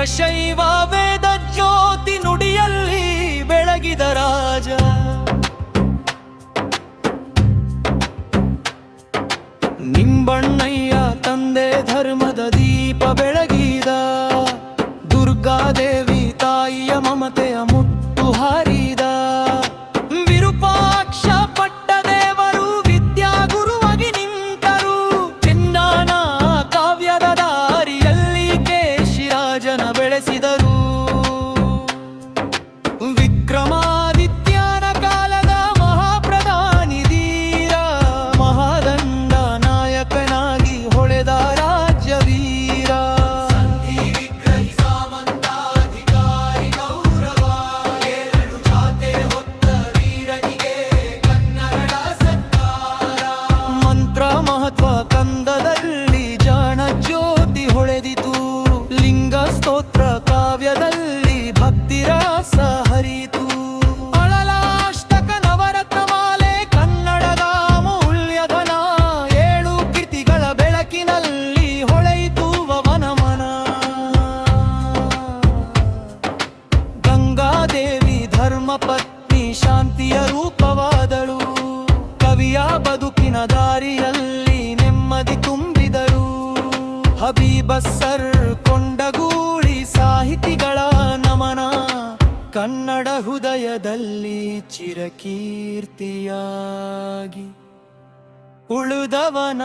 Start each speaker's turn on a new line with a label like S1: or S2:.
S1: ವೀರಶೈವ ವೇದ ಜ್ಯೋತಿ ನುಡಿಯಲ್ಲಿ ಬೆಳಗಿದ ರಾಜ. ನಿಂಬಣ್ಣಯ್ಯ ತಂದೆ ಧರ್ಮದ ದೀಪ ಬೆಳಗಿದ. ದುರ್ಗಾದೇವಿ ತಾಯಿಯ ಮಮತೆಯ ಮುತ್ತು ಹಾರಿದ. ವಿರೂಪಾಕ್ಷ ಪಟ್ಟದೇವರು ವಿದ್ಯಾ ಗುರುವಾಗಿ ನಿಂತರು. ಚಿನ್ನಾನ ಕಾವ್ಯದ ದಾರಿಯಲ್ಲಿ ಕೇಶಿರಾಜನ ಬೆಳೆಸಿದರು. ವಿಕ್ರಮಾದಿತ್ಯನ ಕಾಲದ ಮಹಾಪ್ರಧಾನಿ ಧೀರ, ಮಹಾದಂಡ ನಾಯಕನಾಗಿ ಹೊಳೆದ ರಾಜ್ಯ ವೀರ. ಮಂತ್ರ ಮಹತ್ವ ಕಂದದಲ್ಲಿ ಜಾಣ ಜ್ಯೋತಿ ಹೊಳೆದಿತು. ಲಿಂಗ ಸ್ತೋತ್ರ ಕಾವ್ಯದಲ್ಲಿ ಭಕ್ತಿರಾಸ ಹರಿತು. ಅಳಲಾಷ್ಟಕ ನವರತ್ನ ಮಾಲೆ ಕನ್ನಡದ ಅಮೂಲ್ಯಧನ. 7 ಕೃತಿಗಳ ಬೆಳಕಿನಲ್ಲಿ ಹೊಳೆಯಿತು ವವನಮನ. ಗಂಗಾದೇವಿ ಧರ್ಮ ಪತ್ನಿ ಶಾಂತಿಯ ರೂಪವಾದಳು. ಕವಿಯ ಬದುಕಿನ ದಾರಿಯಲ್ಲಿ ನೆಮ್ಮದಿ ತುಂಬಿದರು. ಹಬೀಬಸ್ಸರ್ ಕೊಂಡಗೂಳಿ ಸಾಹಿತಿಗಳ ನಮನ. ಕನ್ನಡ ಹೃದಯದಲ್ಲಿ ಚಿರಕೀರ್ತಿಯಾಗಿ ಉಳಿದವನ.